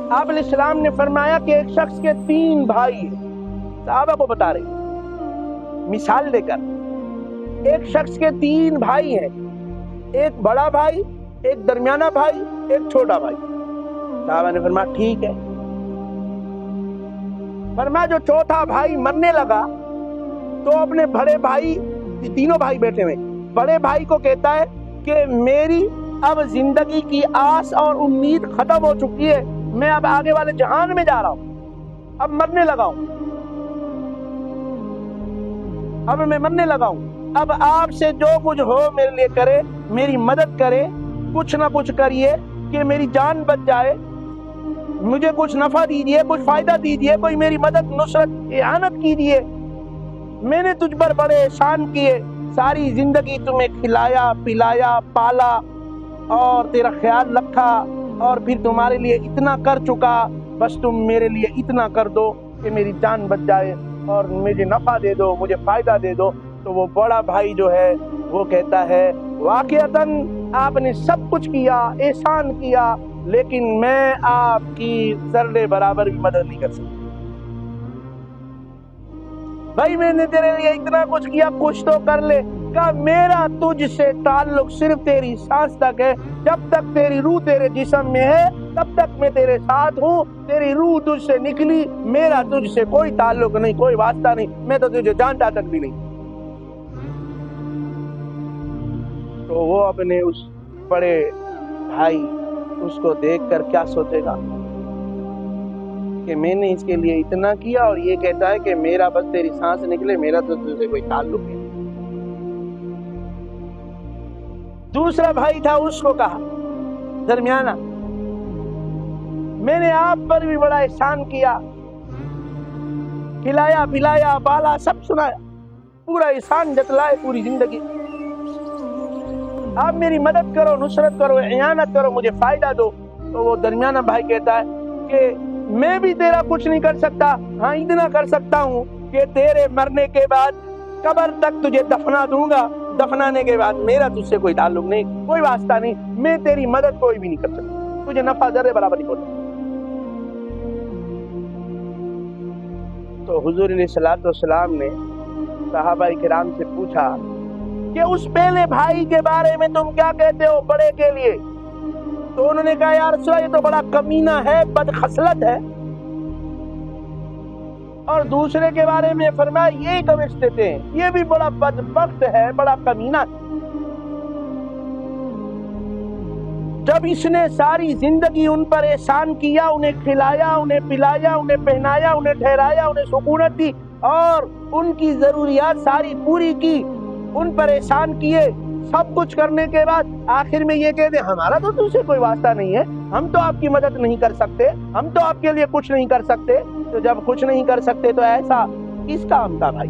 آپ علیہ السلام نے فرمایا کہ ایک شخص کے 3 بھائی ہیں، صحابہ کو بتا رہے ہیں مثال دے کر، ایک شخص کے 3 بھائی ہیں، ایک بڑا بھائی، ایک درمیانہ بھائی، ایک چھوٹا بھائی۔ صحابہ نے فرمایا ٹھیک ہے۔ فرمایا جو چوتھا بھائی مرنے لگا تو اپنے بڑے بھائی، تینوں بھائی بیٹھے ہوئے، بڑے بھائی کو کہتا ہے کہ میری اب زندگی کی آس اور امید ختم ہو چکی ہے، میں اب آگے والے جہان میں جا رہا ہوں، اب مرنے لگا ہوں، اب میں مرنے لگا ہوں، اب آپ سے جو کچھ ہو میرے لیے کرے، میری مدد کرے، کچھ نہ کچھ کریے کہ میری جان بچ جائے، مجھے کچھ نفع دیجیے، کچھ فائدہ دیجیے، کوئی میری مدد، نصرت، اعانت کیجیے، میں نے تجھ پر بڑے احسان کیے، ساری زندگی تمہیں کھلایا پلایا پالا اور تیرا خیال رکھا، اور پھر تمہارے لیے اتنا کر چکا، بس تم میرے لیے اتنا کر دو کہ میری جان بچ جائے اور مجھے نفع دے دو، مجھے فائدہ دے دو۔ تو وہ بڑا بھائی جو ہے وہ کہتا ہے واقعتاً آپ نے سب کچھ کیا، احسان کیا، لیکن میں آپ کی ذرے برابر بھی مدد نہیں کر سکتا۔ بھائی میں نے تیرے لیے اتنا کچھ کیا، کچھ تو کر لے۔ کہا میرا تجھ سے تعلق صرف تیری سانس تک ہے، جب تک تیری روح تیرے جسم میں ہے تب تک میں تیرے ساتھ ہوں، تیری روح تجھ سے نکلی، میرا تجھ سے کوئی تعلق نہیں، کوئی واسطہ نہیں، میں تو تجھے جانتا تک بھی نہیں۔ تو وہ اپنے اس بڑے بھائی اس کو دیکھ کر کیا سوچے گا کہ میں نے اس کے لیے اتنا کیا اور یہ کہتا ہے کہ میرا بس تیری سانس نکلے، میرا تو تجھ سے کوئی تعلق نہیں۔ دوسرا بھائی تھا، اس کو کہا درمیانہ، میں نے آپ پر بھی بڑا احسان کیا، کھلایا پلایا پالا سب سنایا، پورا احسان جتلائے پوری زندگی، آپ میری مدد کرو، نصرت کرو، اعانت کرو، مجھے فائدہ دو۔ تو وہ درمیانہ بھائی کہتا ہے کہ میں بھی تیرا کچھ نہیں کر سکتا، ہاں اتنا کر سکتا ہوں کہ تیرے مرنے کے بعد قبر تک تجھے دفنا دوں گا، دفنانے کے بعد میرا تجھ سے کوئی تعلق نہیں، کوئی واسطہ نہیں، میں تیری مدد کوئی بھی نہیں کر سکتا، تجھے نفع ذرے برابر نہیں پہنچا۔ تو حضور علیہ الصلوۃ والسلام نے صحابہ کرام سے پوچھا کہ اس پہلے بھائی کے بارے میں تم کیا کہتے ہو بڑے کے لیے؟ تو انہوں نے کہا یا رسول اللہ یہ تو بڑا کمینہ ہے، بد خصلت ہے، اور دوسرے کے بارے میں فرمایا یہی سمجھتے تھے، یہ بھی بڑا بدبخت ہے، بڑا کمینہ ہے۔ جب اس نے ساری زندگی ان پر احسان کیا، انہیں کھلایا، انہیں پلایا، انہیں پہنایا، انہیں ٹھہرایا، انہیں سکونت دی اور ان کی ضروریات ساری پوری کی، ان پر احسان کیے، سب کچھ کرنے کے بعد آخر میں یہ کہتے ہمارا تو تم سے کوئی واسطہ نہیں ہے، ہم تو آپ کی مدد نہیں کر سکتے، ہم تو آپ کے لیے کچھ نہیں کر سکتے۔ تو جب کچھ نہیں کر سکتے تو ایسا کس کام تھا بھائی؟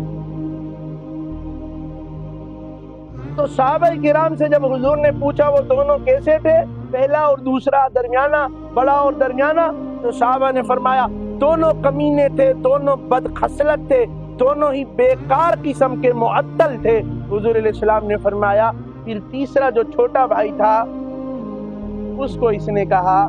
تو صحابہ کرام سے جب حضور نے پوچھا وہ دونوں کیسے تھے، پہلا اور دوسرا، درمیانہ، بڑا اور درمیانہ، تو صحابہ نے فرمایا دونوں کمینے تھے، دونوں بد خصلت تھے، دونوں ہی بیکار قسم کے معطل تھے۔ حضور علیہ السلام نے فرمایا پھر تیسرا جو چھوٹا بھائی تھا اس کو اس نے کہا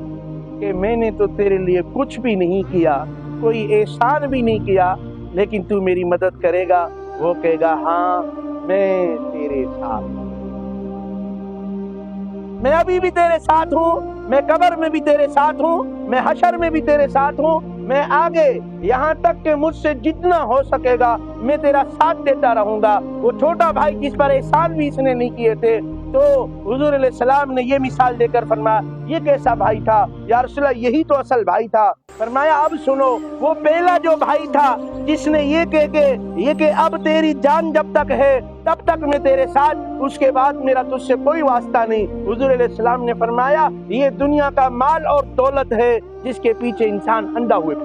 کہ میں نے تو تیرے لیے کچھ بھی نہیں کیا، کوئی احسان بھی نہیں کیا، لیکن تو میری مدد کرے گا؟ وہ کہے گا ہاں میں تیرے ساتھ ہوں، میں ابھی بھی تیرے ساتھ ہوں، میں قبر میں بھی تیرے ساتھ ہوں، میں حشر میں بھی تیرے ساتھ ہوں، میں آگے یہاں تک کہ مجھ سے جتنا ہو سکے گا میں تیرا ساتھ دیتا رہوں گا۔ وہ چھوٹا بھائی جس پر احسان بھی اس نے نہیں کیے تھے، تو حضور علیہ السلام نے یہ مثال دے کر فرمایا یہ کیسا بھائی تھا؟ یا رسول اللہ یہی تو اصل بھائی تھا۔ فرمایا اب سنو، وہ پہلا جو بھائی تھا جس نے یہ کہ اب تیری جان جب تک ہے تب تک میں تیرے ساتھ، اس کے بعد میرا تجھ سے کوئی واسطہ نہیں۔ حضور علیہ السلام نے فرمایا یہ دنیا کا مال اور دولت ہے جس کے پیچھے انسان اندھا ہوئے